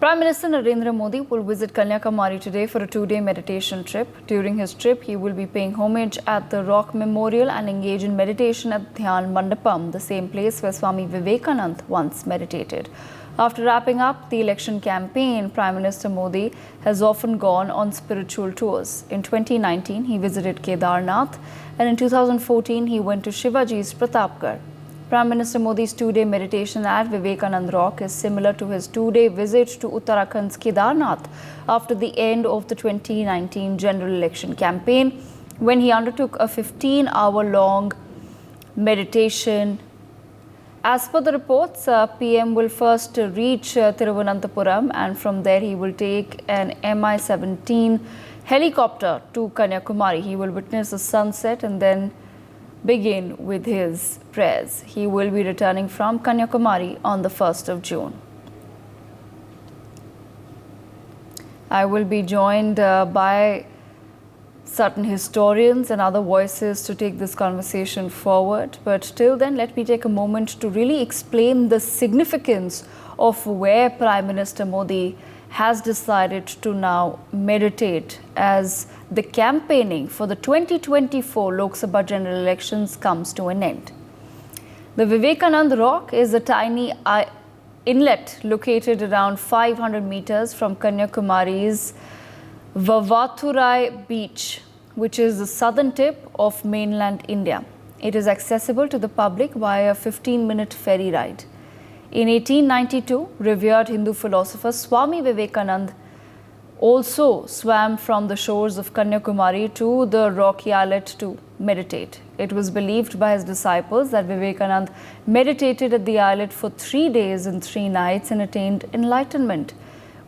Prime Minister Narendra Modi will visit Kanyakumari today for a two-day meditation trip. During his trip, he will be paying homage at the Rock Memorial and engage in meditation at Dhyan Mandapam, the same place where Swami Vivekananda once meditated. After wrapping up the election campaign, Prime Minister Modi has often gone on spiritual tours. In 2019, he visited Kedarnath, and in 2014, he went to Shivaji's Pratapgarh. Prime Minister Modi's two-day meditation at Vivekanand Rock is similar to his two-day visit to Uttarakhand's Kedarnath after the end of the 2019 general election campaign, when he undertook a 15-hour-long meditation. As per the reports, PM will first reach Thiruvananthapuram, and from there he will take an Mi-17 helicopter to Kanyakumari. He will witness the sunset and then begin with his prayers. He will be returning from Kanyakumari on the 1st of June. I will be joined by certain historians and other voices to take this conversation forward. But till then, let me take a moment to really explain the significance of where Prime Minister Modi has decided to now meditate as the campaigning for the 2024 Lok Sabha general elections comes to an end. The Vivekanand Rock is a tiny inlet located around 500 meters from Kanyakumari's Vavathurai beach, which is the southern tip of mainland India. It is accessible to the public via a 15-minute ferry ride. In 1892, revered Hindu philosopher Swami Vivekananda also swam from the shores of Kanyakumari to the rocky islet to meditate. It was believed by his disciples that Vivekananda meditated at the islet for 3 days and 3 nights and attained enlightenment.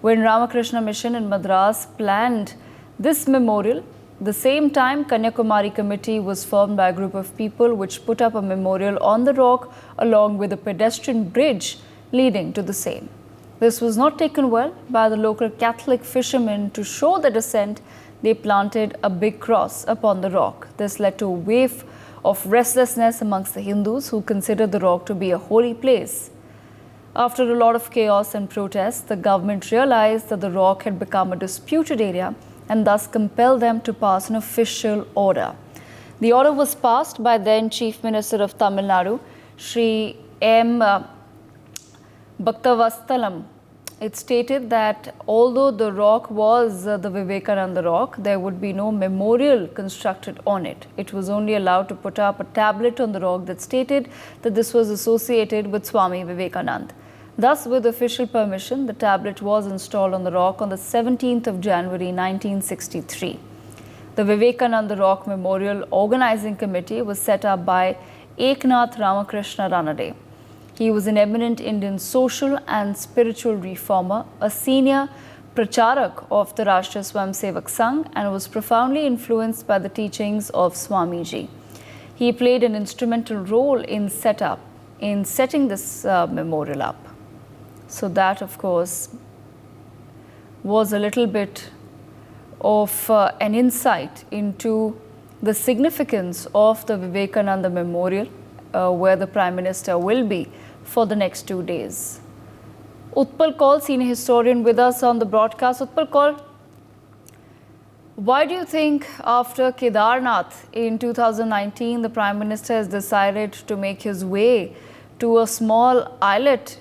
When Ramakrishna Mission in Madras planned this memorial, the same time Kanyakumari committee was formed by a group of people which put up a memorial on the rock along with a pedestrian bridge leading to the same. This was not taken well by the local Catholic fishermen. To show the dissent, they planted a big cross upon the rock. This led to a wave of restlessness amongst the Hindus who considered the rock to be a holy place. After a lot of chaos and protests, the government realized that the rock had become a disputed area and thus compelled them to pass an official order. The order was passed by then Chief Minister of Tamil Nadu, Sri M. Bhaktavastalam. It stated that although the rock was the Vivekananda rock, there would be no memorial constructed on it. It was only allowed to put up a tablet on the rock that stated that this was associated with Swami Vivekananda. Thus, with official permission, the tablet was installed on the rock on the 17th of January 1963. The Vivekananda Rock Memorial Organizing Committee was set up by Eknath Ramakrishna Ranade. He was an eminent Indian social and spiritual reformer, a senior pracharak of the Rashtriya Swayamsevak Sangh, and was profoundly influenced by the teachings of Swamiji. He played an instrumental role in setting this memorial up. So that, of course, was a little bit of an insight into the significance of the Vivekananda Memorial, where the Prime Minister will be for the next 2 days. Utpal Kaul, senior historian with us on the broadcast. Utpal Kaul, why do you think after Kedarnath in 2019, the Prime Minister has decided to make his way to a small islet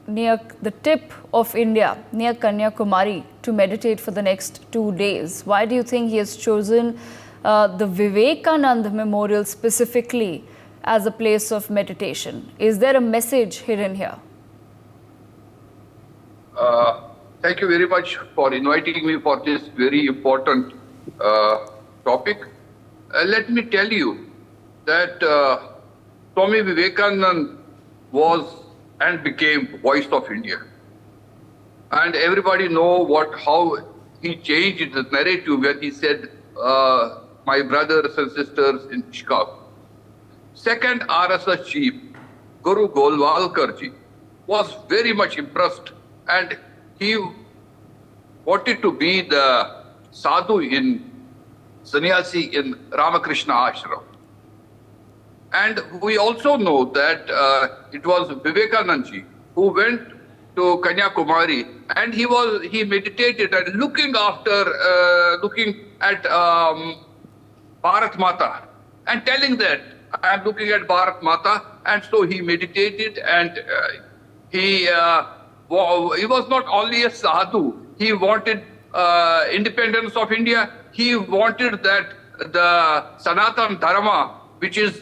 near the tip of India, near Kanyakumari, to meditate for the next 2 days? Why do you think he has chosen the Vivekananda Memorial specifically as a place of meditation? Is there a message hidden here? Thank you very much for inviting me for this very important topic. Let me tell you that Swami Vivekananda was and became voice of India. And everybody know how he changed the narrative when he said, my brothers and sisters in Chicago. Second RSS chief, Guru Golwalkarji, was very much impressed, and he wanted to be the sadhu in sannyasi in Ramakrishna ashram. And we also know that it was Vivekananda ji who went to Kanyakumari, and he meditated and looking at Bharat Mata and telling that I am looking at Bharat Mata, and so he meditated, and he was not only a sadhu. He wanted independence of India. He wanted that the Sanatan Dharma, which is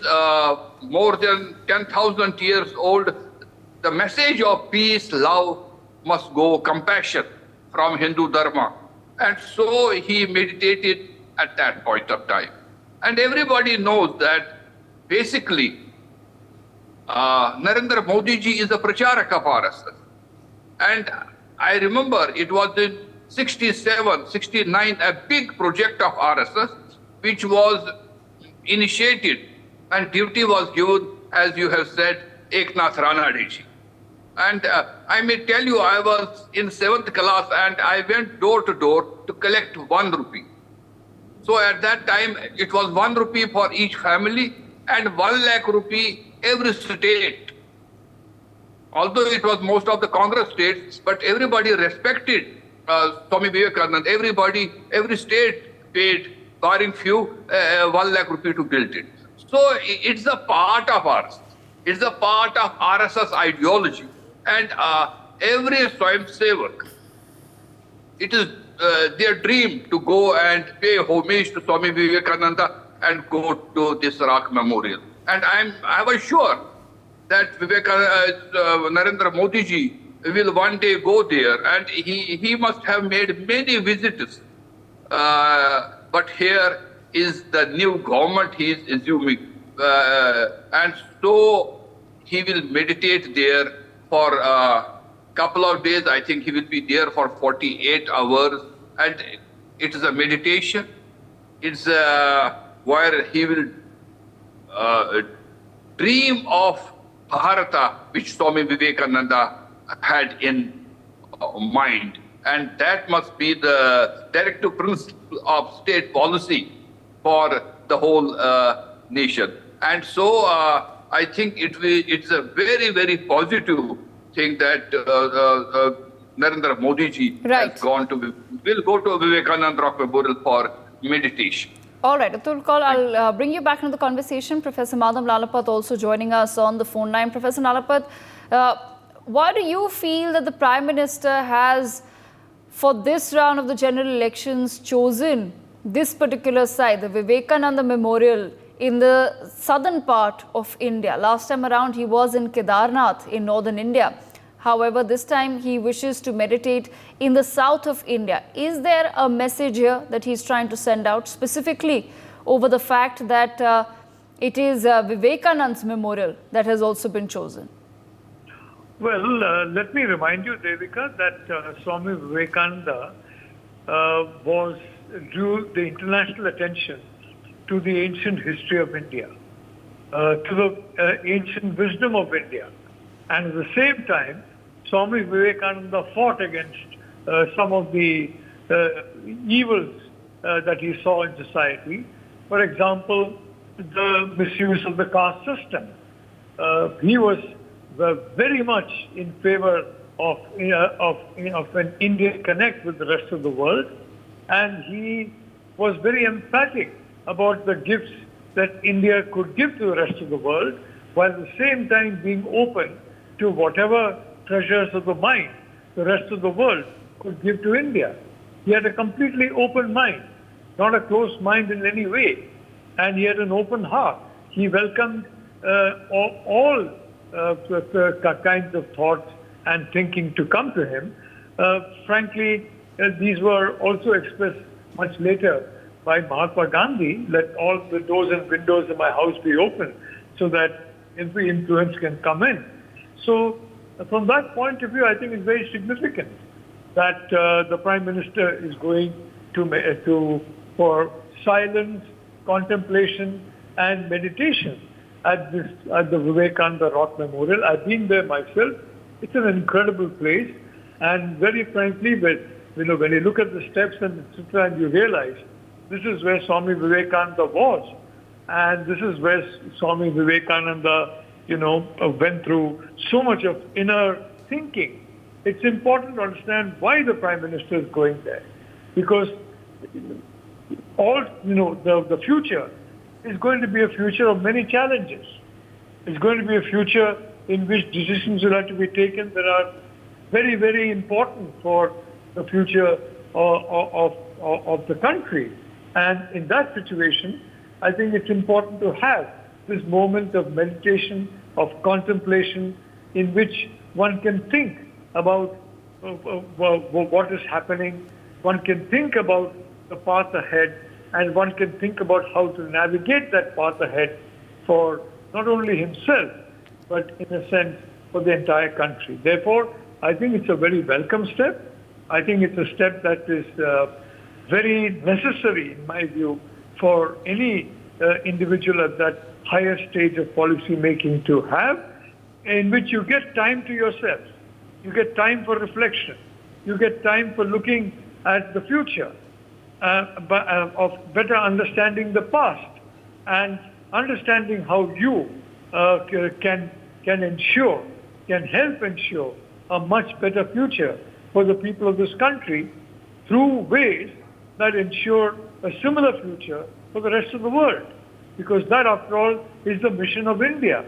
more than 10,000 years old, the message of peace, love must go, compassion from Hindu Dharma. And so he meditated at that point of time. And everybody knows that basically Narendra Modi ji is a pracharak of RSS. And I remember it was in 67, 69, a big project of RSS, which was initiated and duty was given, as you have said, Eknath Ranade ji. And I may tell you, I was in 7th class and I went door to door to collect 1 rupee. So at that time, it was 1 rupee for each family and 1 lakh rupee every state. Although it was most of the Congress states, but everybody respected Swami Vivekananda. Every state paid, barring few, 1 lakh rupee to build it. So it's a part of ours. It's a part of RSS ideology. And every Swayamsevak, it is their dream to go and pay homage to Swami Vivekananda and go to this rock memorial. And I was sure that Narendra Modi ji will one day go there, and he must have made many visits. But here is the new government he is assuming. And so he will meditate there for a couple of days. I think he will be there for 48 hours. And it is a meditation. It's where he will dream of Bharata, which Swami Vivekananda had in mind. And that must be the directive principle of state policy for the whole nation. And so I think it's a very, very positive thing that Narendra Modi ji has will go to Vivekananda Rock Memorial for meditation. All right, Atul Kaul, I'll bring you back into the conversation. Professor Madhav Lalapat also joining us on the phone line. Professor Lalapat, why do you feel that the Prime Minister has, for this round of the general elections, chosen this particular site, the Vivekananda Memorial, in the southern part of India? Last time around, he was in Kedarnath in northern India. However, this time he wishes to meditate in the south of India. Is there a message here that he's trying to send out, specifically over the fact that it is Vivekananda's memorial that has also been chosen? Well, let me remind you, Devika, that Swami Vivekananda drew the international attention to the ancient history of India, to the ancient wisdom of India. And at the same time, Swami Vivekananda fought against some of the evils that he saw in society. For example, the misuse of the caste system. He was very much in favor of an Indian connect with the rest of the world, and he was very emphatic about the gifts that India could give to the rest of the world, while at the same time being open to whatever treasures of the mind the rest of the world could give to India. He had a completely open mind, not a closed mind in any way, and he had an open heart. He welcomed all kinds of thoughts and thinking to come to him. Frankly, these were also expressed much later by Mahatma Gandhi. Let all the doors and windows of my house be open so that every influence can come in. So from that point of view, I think it's very significant that the Prime Minister is going for silence, contemplation and meditation at the Vivekananda Rock Memorial. I've been there myself. It's an incredible place, and very frankly, when you look at the steps and etc., and you realize this is where Swami Vivekananda was, and this is where Swami Vivekananda, went through so much of inner thinking. it's important to understand why the Prime Minister is going there. Because the future is going to be a future of many challenges. It's going to be a future in which decisions will have to be taken that are very, very important for the future of the country. And in that situation, I think it's important to have this moment of meditation, of contemplation, in which one can think about what is happening, one can think about the path ahead, and one can think about how to navigate that path ahead for not only himself, but in a sense for the entire country. Therefore, I think it's a very welcome step. I think it's a step that is very necessary, in my view, for any individual at that higher stage of policy making to have, in which you get time to yourself. You get time for reflection. You get time for looking at the future, of better understanding the past and understanding how you can help ensure a much better future for the people of this country through ways that ensure a similar future for the rest of the world. Because that, after all, is the mission of India.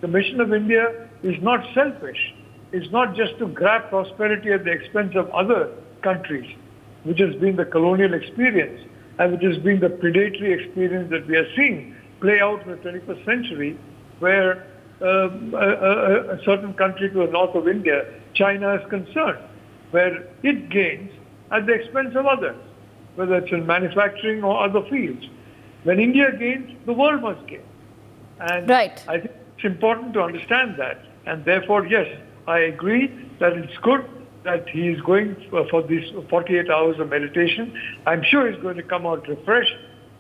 The mission of India is not selfish. It's not just to grab prosperity at the expense of other countries, which has been the colonial experience and which has been the predatory experience that we are seeing play out in the 21st century, where a certain country to the north of India, China, is concerned, where it gains at the expense of others, whether it's in manufacturing or other fields. When India gains, the world must gain. And right. I think it's important to understand that. And therefore, yes, I agree that it's good that he is going for these 48 hours of meditation. I'm sure he's going to come out refreshed,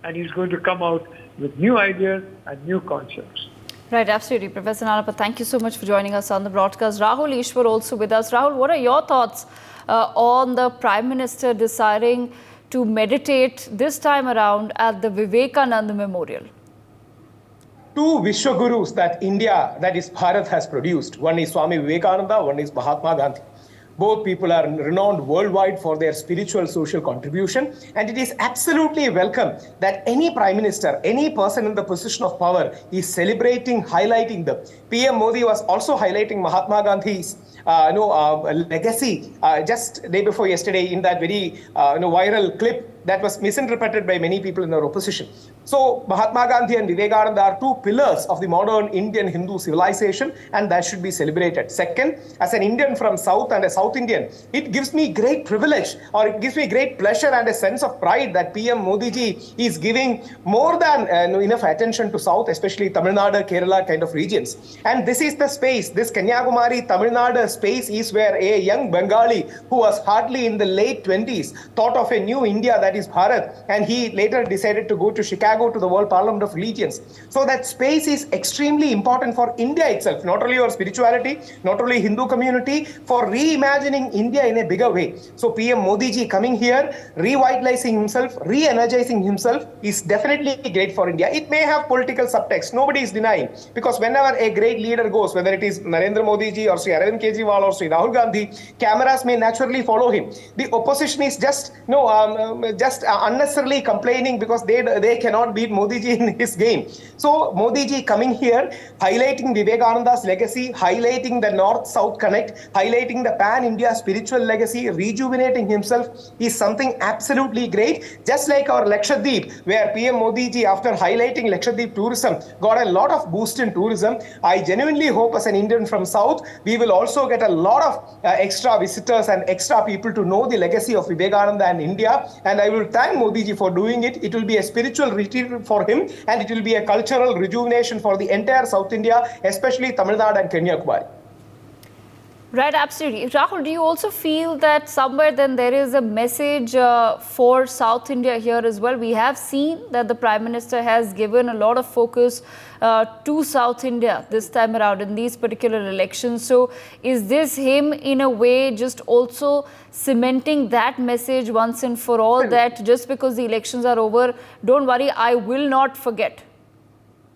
and he's going to come out with new ideas and new concepts. Right, absolutely. Professor Nalapa, thank you so much for joining us on the broadcast. Rahul Ishwar also with us. Rahul, what are your thoughts on the Prime Minister deciding to meditate this time around at the Vivekananda Memorial? Two Vishwagurus that India, that is Bharat, has produced. One is Swami Vivekananda, one is Mahatma Gandhi. Both people are renowned worldwide for their spiritual social contribution, and it is absolutely welcome that any Prime Minister, any person in the position of power is celebrating, highlighting them. PM Modi was also highlighting Mahatma Gandhi's legacy just day before yesterday in that very viral clip that was misinterpreted by many people in our opposition. So Mahatma Gandhi and Vivekananda are two pillars of the modern Indian Hindu civilization, and that should be celebrated. Second, as an Indian from South and a South Indian, it gives me great privilege, or it gives me great pleasure and a sense of pride that PM Modi ji is giving more than enough attention to South, especially Tamil Nadu, Kerala kind of regions. And this is the space, this Kanyakumari, Tamil Nadu space is where a young Bengali who was hardly in the late 20s thought of a new India, that is Bharat, and he later decided to go to Chicago to the World Parliament of Religions. So that space is extremely important for India itself, not only our spirituality, not only Hindu community, for reimagining India in a bigger way. So PM Modi ji coming here, revitalizing himself, re-energizing himself is definitely great for India. It may have political subtext, nobody is denying, because whenever a great leader goes, whether it is Narendra Modi ji or Sri Arvind Kejriwal or Sri Rahul Gandhi, cameras may naturally follow him. The opposition is just unnecessarily complaining because they cannot beat Modi ji in his game. So Modi ji coming here, highlighting Vivekananda's legacy, highlighting the North-South connect, highlighting the pan-India spiritual legacy, rejuvenating himself is something absolutely great. Just like our Lakshadweep, where PM Modi ji, after highlighting Lakshadweep tourism, got a lot of boost in tourism. I genuinely hope as an Indian from South, we will also get a lot of extra visitors and extra people to know the legacy of Vivekananda and India. And I will thank Modi ji for doing it. It will be a spiritual retreat for him, and it will be a cultural rejuvenation for the entire South India, especially Tamil Nadu and Kanyakumari. Right, absolutely. Rahul, do you also feel that somewhere then there is a message for South India here as well? We have seen that the Prime Minister has given a lot of focus to South India this time around in these particular elections. So is this him in a way just also cementing that message once and for all, that just because the elections are over, don't worry, I will not forget?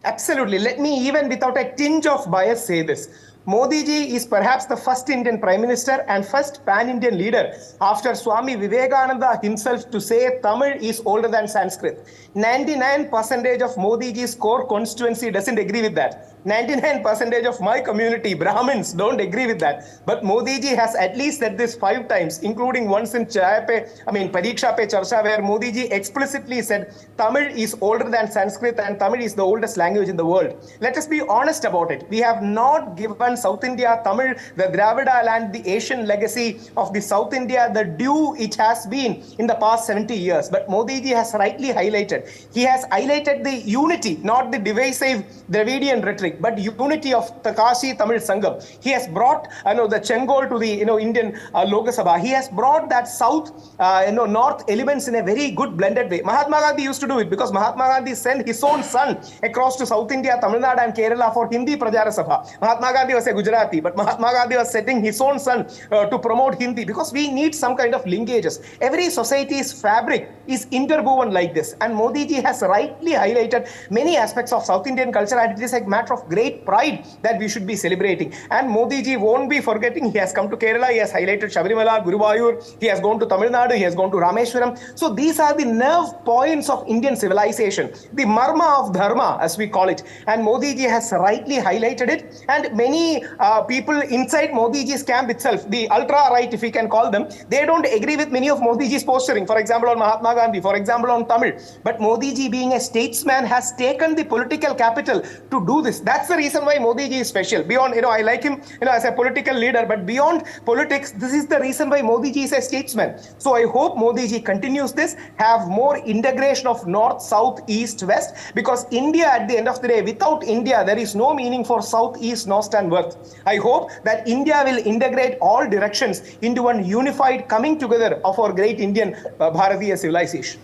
Absolutely. Let me, even without a tinge of bias, say this. Modi ji is perhaps the first Indian Prime Minister and first pan-Indian leader after Swami Vivekananda himself to say Tamil is older than Sanskrit. 99% of Modi ji's core constituency doesn't agree with that. 99% of my community, Brahmins, don't agree with that. But Modi ji has at least said this 5 times, including once in Pariksha Pe Charcha, where Modi ji explicitly said Tamil is older than Sanskrit and Tamil is the oldest language in the world. Let us be honest about it. We have not given South India, Tamil, the Dravida land, the Asian legacy of the South India, the due it has been in the past 70 years. But Modi ji has rightly highlighted. He has highlighted the unity, not the divisive Dravidian rhetoric, but unity of Takashi Tamil Sangam. He has brought the Chengol to the Indian Lok Sabha. He has brought that south north elements in a very good blended way. Mahatma Gandhi used to do it because Mahatma Gandhi sent his own son across to South India, Tamil Nadu and Kerala for Hindi Prajara Sabha. Mahatma Gandhi was a Gujarati, but Mahatma Gandhi was setting his own son to promote Hindi because we need some kind of linkages. Every society's fabric is interwoven like this, and Modi ji has rightly highlighted many aspects of South Indian culture, and it is a matter of great pride that we should be celebrating. And Modi ji won't be forgetting, he has come to Kerala, he has highlighted Shabarimala, Guruvayur, he has gone to Tamil Nadu, he has gone to Rameshwaram. So these are the nerve points of Indian civilization, the marma of dharma as we call it, and Modi ji has rightly highlighted it. And many people inside Modi ji's camp itself, the ultra right if we can call them, they don't agree with many of Modi ji's posturing, for example on Mahatma Gandhi, for example on Tamil. But Modi ji, being a statesman, has taken the political capital to do this. That's the reason why Modi ji is special. Beyond, I like him, as a political leader, but beyond politics, this is the reason why Modi ji is a statesman. So I hope Modi ji continues this, have more integration of north, south, east, west, because India, at the end of the day, without India, there is no meaning for south, east, north and west. I hope that India will integrate all directions into one unified coming together of our great Indian Bharatiya civilization.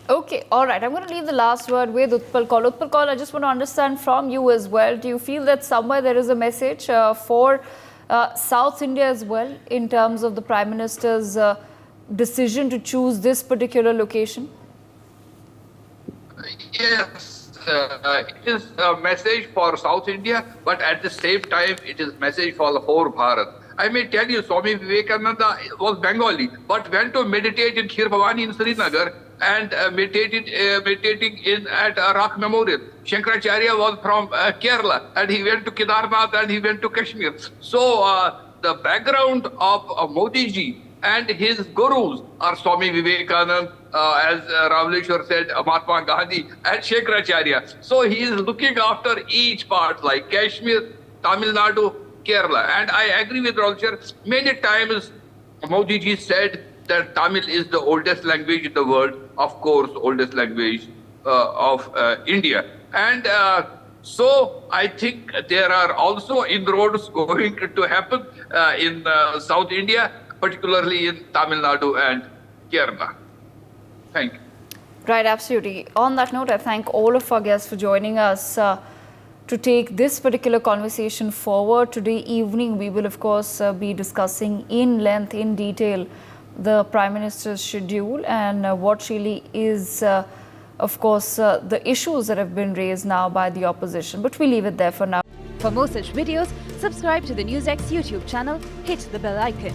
Okay, all right. I'm going to leave the last word with Utpal Kaul. Utpal Kaul, I just want to understand from you as well. Do you feel that somewhere there is a message for South India as well in terms of the Prime Minister's decision to choose this particular location? Yes, it is a message for South India, but at the same time, it is a message for the whole Bharat. I may tell you, Swami Vivekananda was Bengali, but went to meditate in Khir Bhavani in Srinagar and meditating at a rock memorial. Shankaracharya was from Kerala, and he went to Kedarnath and he went to Kashmir. So the background of Modi ji and his gurus are Swami Vivekananda, as Ravleshwar said, Mahatma Gandhi and Shankaracharya. So he is looking after each part like Kashmir, Tamil Nadu, Kerala. And I agree with Ravleshwar. Many times Modi ji said that Tamil is the oldest language in the world, of course, oldest language of India. And so I think there are also inroads going to happen in South India, particularly in Tamil Nadu and Kerala. Thank you. Right, absolutely. On that note, I thank all of our guests for joining us to take this particular conversation forward. Today evening, we will, of course, be discussing in length, in detail, the Prime Minister's schedule and what really is, of course, the issues that have been raised now by the opposition. But we leave it there for now. For more such videos, subscribe to the NewsX YouTube channel, hit the bell icon.